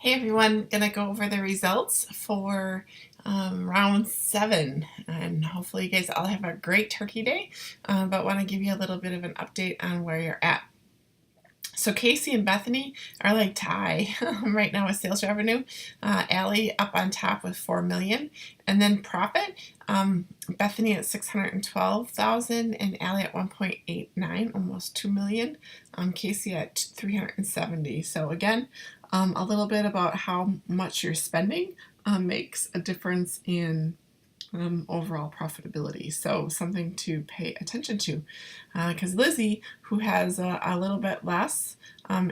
Hey everyone, gonna go over the results for round 7, and hopefully you guys all have a great turkey day, but want to give you a little bit of an update on where you're at. So Casey and Bethany are like tie right now with sales revenue. Allie up on top with 4 million, and then profit. Bethany at 612,000 and Allie at 1.89, almost 2 million. Casey at 370. So again, a little bit about how much you're spending makes a difference in overall profitability. So something to pay attention to, because Lizzie, who has a little bit less,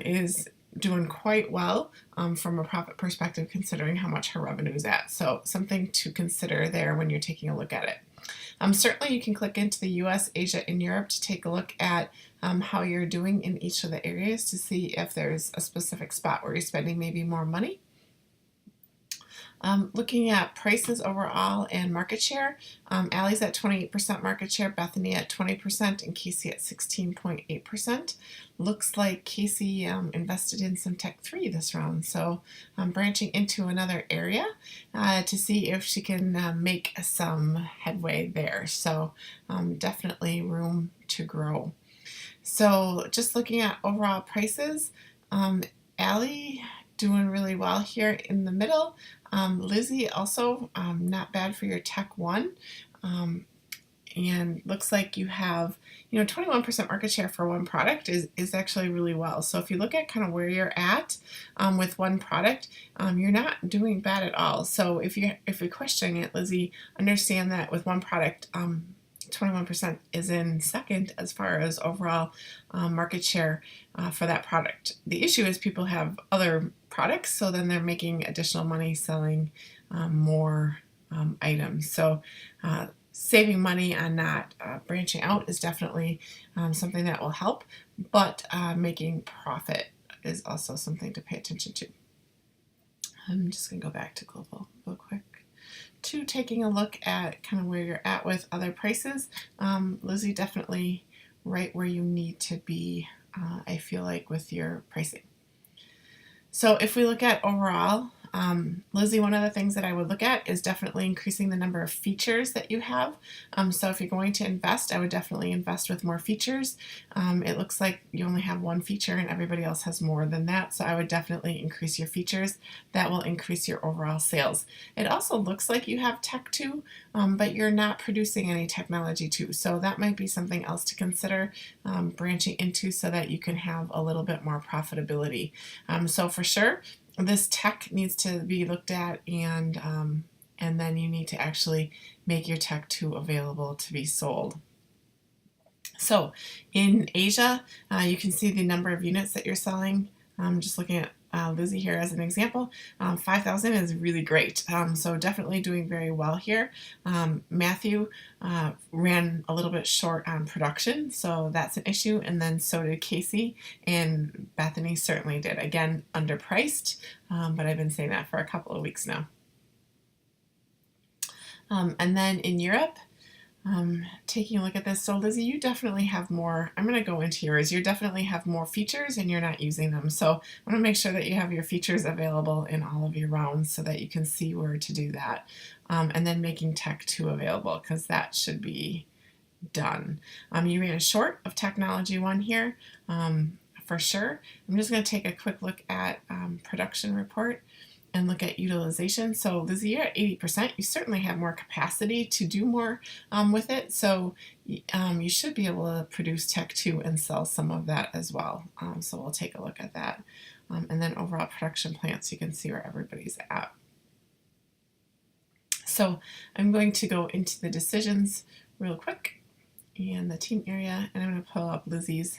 is doing quite well from a profit perspective, considering how much her revenue is at. So something to consider there when you're taking a look at it. Certainly you can click into the US, Asia, and Europe to take a look at how you're doing in each of the areas to see if there's a specific spot where you're spending maybe more money. Looking at prices overall and market share, Allie's at 28% market share, Bethany at 20%, and Casey at 16.8%. Looks like Casey invested in some Tech 3 this round, so branching into another area to see if she can make some headway there. So definitely room to grow. So just looking at overall prices, Allie doing really well here in the middle. Lizzie also not bad for your Tech 1. And looks like you have, 21% market share for one product is actually really well. So if you look at kind of where you're at with one product, you're not doing bad at all. So if you're questioning it, Lizzie, understand that with one product, 21% is in second as far as overall market share for that product. The issue is people have other products, so then they're making additional money selling more items. So saving money on not branching out is definitely something that will help, but making profit is also something to pay attention to. I'm just going to go back to global real quick. To taking a look at kind of where you're at with other prices. Lizzie, definitely right where you need to be, I feel like, with your pricing. So if we look at overall, Lizzie, one of the things that I would look at is definitely increasing the number of features that you have. So if you're going to invest, I would definitely invest with more features. It looks like you only have one feature and everybody else has more than that. So I would definitely increase your features. That will increase your overall sales. It also looks like you have Tech 2, but you're not producing any Technology 2. So that might be something else to consider branching into so that you can have a little bit more profitability. So for sure, this tech needs to be looked at, and then you need to actually make your Tech 2 available to be sold. So in Asia, you can see the number of units that you're selling. Just looking at Lizzie here as an example, 5,000 is really great. So definitely doing very well here. Matthew ran a little bit short on production, so that's an issue. And then so did Casey, and Bethany certainly did. Again, underpriced, but I've been saying that for a couple of weeks now. And then in Europe, taking a look at this, so Lizzie, you definitely have more. I'm going to go into yours. You definitely have more features and you're not using them. So I want to make sure that you have your features available in all of your rounds so that you can see where to do that. And then making Tech 2 available, because that should be done. You ran short of Technology 1 here, for sure. I'm just going to take a quick look at production report and look at utilization. So Lizzie, you're at 80%. You certainly have more capacity to do more with it. So you should be able to produce Tech 2 and sell some of that as well. So we'll take a look at that. And then overall production plants, you can see where everybody's at. So I'm going to go into the decisions real quick and the team area, and I'm going to pull up Lizzie's.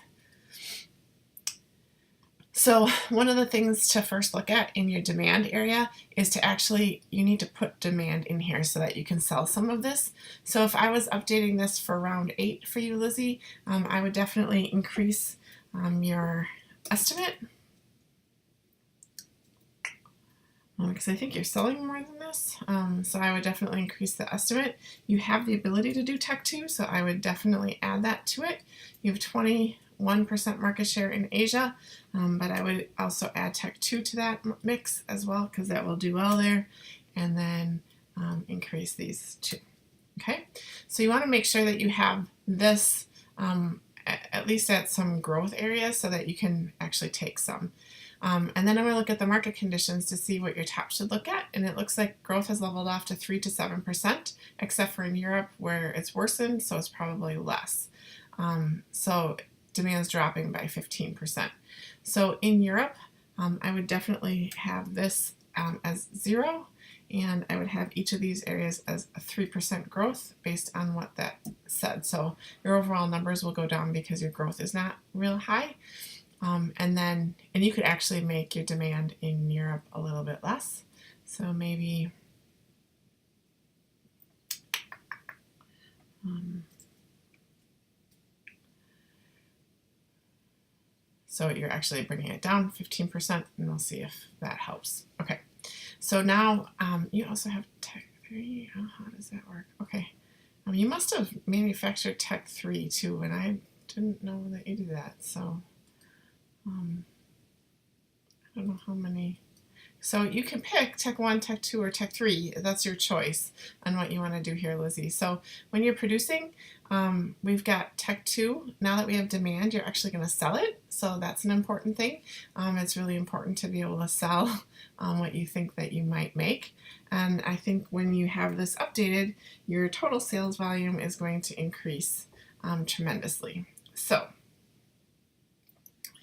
So one of the things to first look at in your demand area is to actually, you need to put demand in here so that you can sell some of this. So if I was updating this for round 8 for you, Lizzie, I would definitely increase your estimate. Because I think you're selling more than this. So I would definitely increase the estimate. You have the ability to do Tech 2, so I would definitely add that to it. You have 20 1% market share in Asia, but I would also add Tech 2 to that mix as well, because that will do well there, and then increase these two. Okay, so you want to make sure that you have this at least at some growth areas so that you can actually take some. And then I'm going to look at the market conditions to see what your top should look at. And it looks like growth has leveled off to 3 to 7%, except for in Europe where it's worsened, so it's probably less. So demand's dropping by 15%. So in Europe, I would definitely have this as 0, and I would have each of these areas as a 3% growth based on what that said. So your overall numbers will go down because your growth is not real high. And you could actually make your demand in Europe a little bit less. So maybe so you're actually bringing it down 15%, and we'll see if that helps. Okay, so now you also have Tech 3. Oh, how does that work? Okay, you must have manufactured Tech 3 too, and I didn't know that you do that. So I don't know how many. So you can pick Tech 1, Tech 2, or Tech 3. That's your choice on what you want to do here, Lizzie. So when you're producing, we've got Tech 2. Now that we have demand, you're actually going to sell it. So that's an important thing. It's really important to be able to sell what you think that you might make. And I think when you have this updated, your total sales volume is going to increase tremendously. So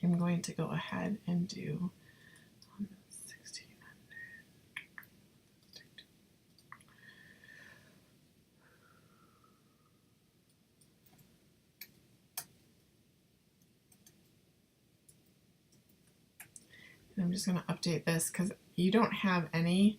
I'm going to go ahead and do 1600. And I'm just going to update this because you don't have any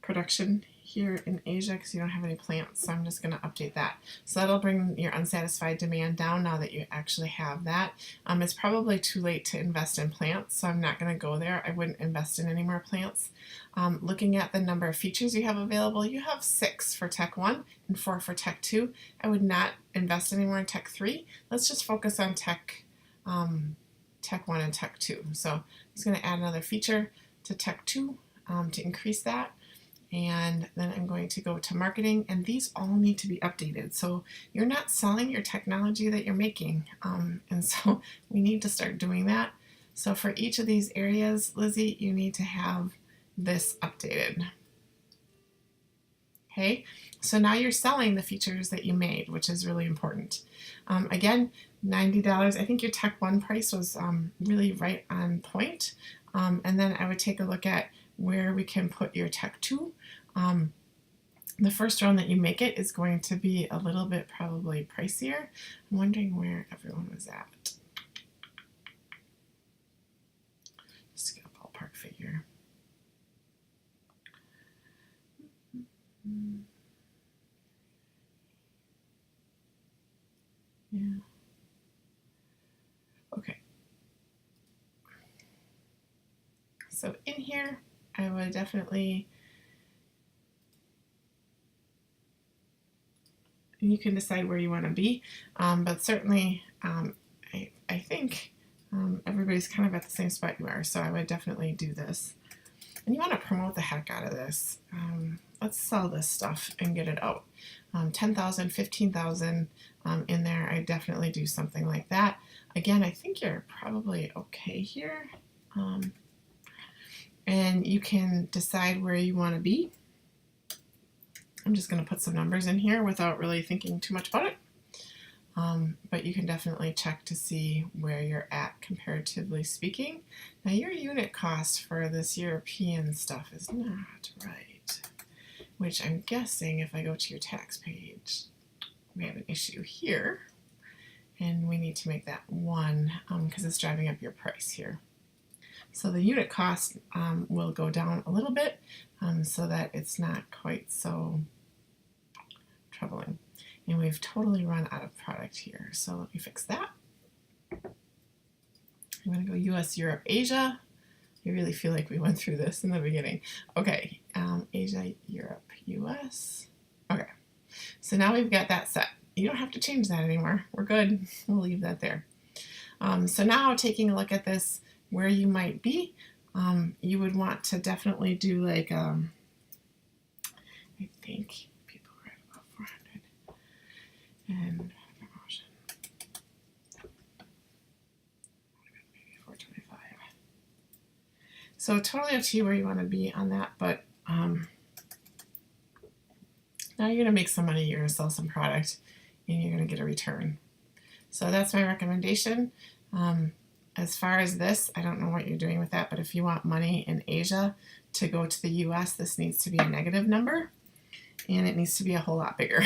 production here in Asia because you don't have any plants, so I'm just going to update that. So that'll bring your unsatisfied demand down now that you actually have that. It's probably too late to invest in plants, so I'm not going to go there. I wouldn't invest in any more plants. Looking at the number of features you have available, you have 6 for Tech 1 and 4 for Tech 2. I would not invest anymore in Tech 3. Let's just focus on Tech 1 and Tech 2. So I'm just going to add another feature to Tech 2 to increase that. And then I'm going to go to marketing, and these all need to be updated. So you're not selling your technology that you're making, and so we need to start doing that. So for each of these areas, Lizzie, you need to have this updated. Okay, so now you're selling the features that you made, which is really important. Again, $90. I think your Tech 1 price was really right on point. And then I would take a look at where we can put your Tech 2. The first round that you make it is going to be a little bit probably pricier. I'm wondering where everyone was at. Just get a ballpark figure. Yeah. Okay. So in here, I would definitely, you can decide where you want to be, but certainly I think everybody's kind of at the same spot you are, so I would definitely do this. And you want to promote the heck out of this. Let's sell this stuff and get it out. 10,000, 15,000 in there. I definitely do something like that. Again, I think you're probably okay here. And you can decide where you want to be. I'm just going to put some numbers in here without really thinking too much about it. But you can definitely check to see where you're at comparatively speaking. Now your unit cost for this European stuff is not right, which I'm guessing if I go to your tax page, we have an issue here, and we need to make that 1 because it's driving up your price here. So the unit cost will go down a little bit so that it's not quite so troubling. And we've totally run out of product here. So let me fix that. I'm going to go US, Europe, Asia. I really feel like we went through this in the beginning. Okay, Asia, Europe, US. Okay, so now we've got that set. you don't have to change that anymore. We're good. We'll leave that there. So now taking a look at this, where you might be, you would want to definitely do like, I think people were at about 400 and promotion, maybe 425. So totally up to you where you want to be on that, but now you're going to make some money, you're going to sell some product, and you're going to get a return. So that's my recommendation. As far as this, I don't know what you're doing with that, but if you want money in Asia to go to the US, this needs to be a negative number, and it needs to be a whole lot bigger.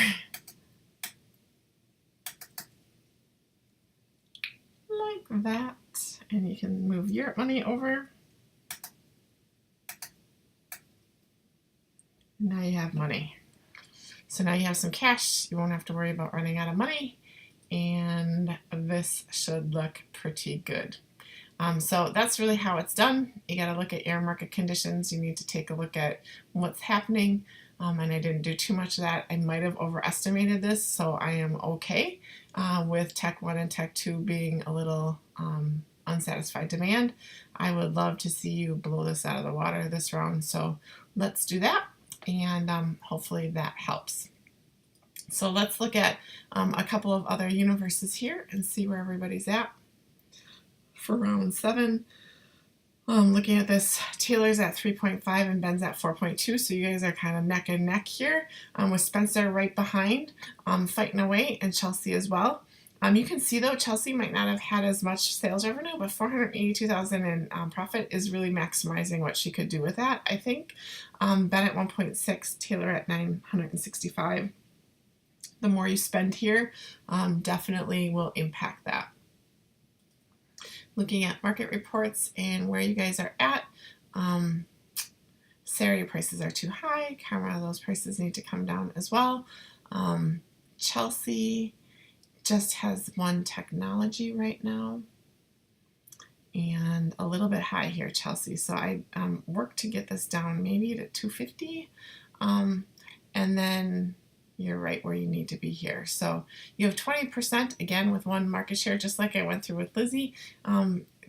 Like that. And you can move Europe money over. Now you have money. So now you have some cash. You won't have to worry about running out of money. And this should look pretty good. So that's really how it's done. You got to look at your market conditions. You need to take a look at what's happening. And I didn't do too much of that. I might have overestimated this, so I am okay with Tech 1 and Tech 2 being a little unsatisfied demand. I would love to see you blow this out of the water this round, so let's do that, and hopefully that helps. So let's look at a couple of other universes here and see where everybody's at for round 7. Looking at this, Taylor's at 3.5 and Ben's at 4.2, so you guys are kind of neck and neck here, with Spencer right behind, fighting away, and Chelsea as well. You can see though Chelsea might not have had as much sales revenue, but $482,000 in profit is really maximizing what she could do with that, I think. Ben at 1.6, Taylor at 965. The more you spend here definitely will impact that. Looking at market reports and where you guys are at, Sarah, your prices are too high. Camera, those prices need to come down as well. Chelsea just has one technology right now and a little bit high here, Chelsea. So I work to get this down maybe to 250, and then you're right where you need to be here. So you have 20% again with one market share, just like I went through with Lizzie.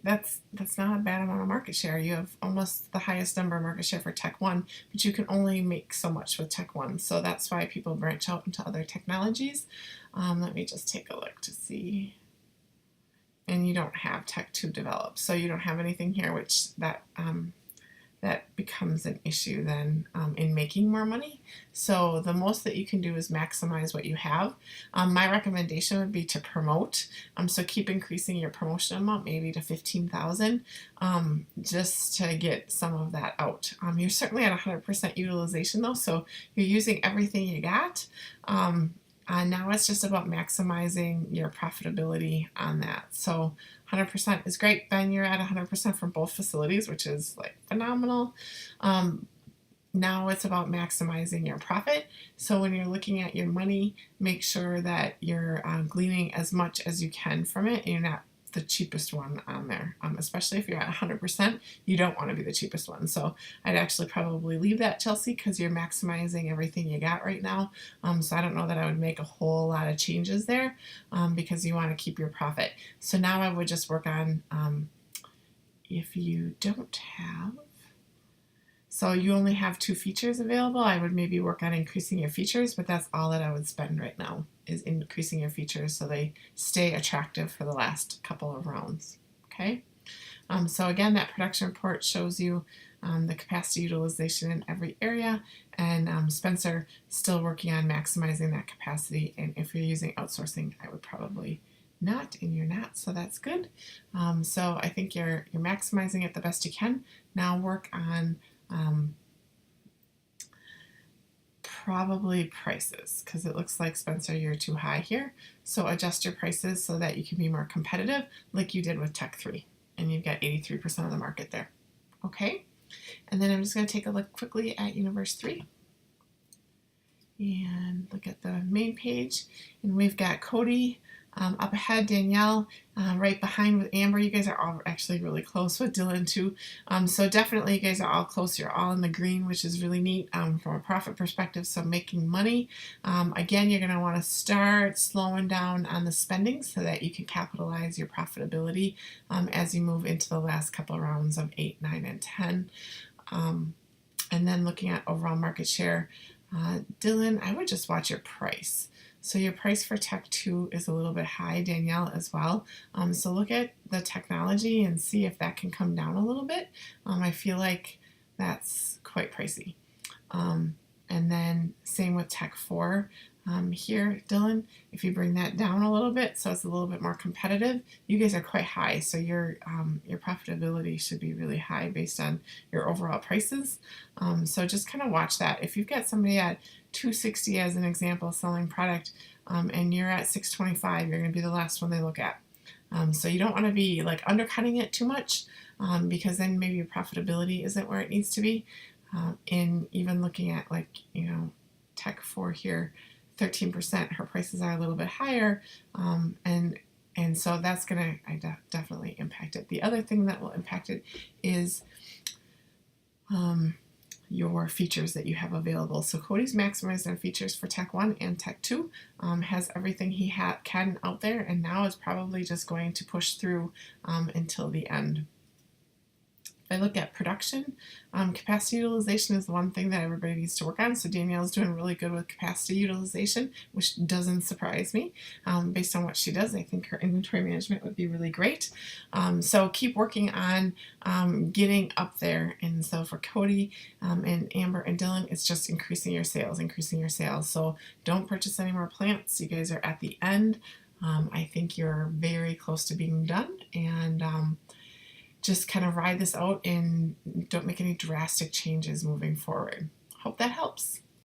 That's not a bad amount of market share. You have almost the highest number of market share for Tech 1, but you can only make so much with Tech 1. So that's why people branch out into other technologies. Let me just take a look to see. And you don't have Tech 2 developed, so you don't have anything here, which that becomes an issue then in making more money. So the most that you can do is maximize what you have. My recommendation would be to promote. So keep increasing your promotion amount, maybe to $15,000, just to get some of that out. You're certainly at 100% utilization though, so you're using everything you got. Now it's just about maximizing your profitability on that. So 100% is great. Ben, you're at 100% from both facilities, which is like phenomenal. Now it's about maximizing your profit. So when you're looking at your money, make sure that you're gleaning as much as you can from it, and you're not the cheapest one on there. Especially if you're at 100%, you don't want to be the cheapest one. So I'd actually probably leave that, Chelsea, because you're maximizing everything you got right now. So I don't know that I would make a whole lot of changes there, because you want to keep your profit. So now I would just work on, if you don't have, so you only have 2 features available, I would maybe work on increasing your features, but that's all that I would spend right now, is increasing your features so they stay attractive for the last couple of rounds. Okay, so again, that production report shows you the capacity utilization in every area, and Spencer still working on maximizing that capacity. And if you're using outsourcing, I would probably not, and you're not, so that's good. So I think you're maximizing it the best you can. Now work on probably prices, because it looks like, Spencer, you're too high here. So adjust your prices so that you can be more competitive, like you did with Tech 3, and you've got 83% of the market there. Okay, and then I'm just going to take a look quickly at Universe 3 and look at the main page, and we've got Cody Up ahead, Danielle, right behind with Amber. You guys are all actually really close with Dylan too. So definitely you guys are all close. You're all in the green, which is really neat from a profit perspective. So making money. Again, you're going to want to start slowing down on the spending so that you can capitalize your profitability as you move into the last couple of rounds of 8, 9, and 10. And then looking at overall market share, Dylan, I would just watch your price. So your price for Tech 2 is a little bit high, Danielle, as well. So look at the technology and see if that can come down a little bit. I feel like that's quite pricey. And then same with Tech 4. Here, Dylan, if you bring that down a little bit so it's a little bit more competitive, you guys are quite high, so your profitability should be really high based on your overall prices. So just kind of watch that. If you've got somebody at $260 as an example selling product and you're at $625, you're going to be the last one they look at. So you don't want to be like undercutting it too much because then maybe your profitability isn't where it needs to be. And even looking at like, Tech 4 here, 13%, her prices are a little bit higher, and so that's going to definitely impact it. The other thing that will impact it is your features that you have available. So Cody's maximized on features for Tech 1 and Tech 2, has everything he can out there, and now is probably just going to push through until the end. If I look at production, capacity utilization is the one thing that everybody needs to work on. So Danielle's doing really good with capacity utilization, which doesn't surprise me. Based on what she does, I think her inventory management would be really great. So keep working on getting up there. And so for Cody and Amber and Dylan, it's just increasing your sales. So don't purchase any more plants. You guys are at the end. I think you're very close to being done, and just kind of ride this out and don't make any drastic changes moving forward. Hope that helps.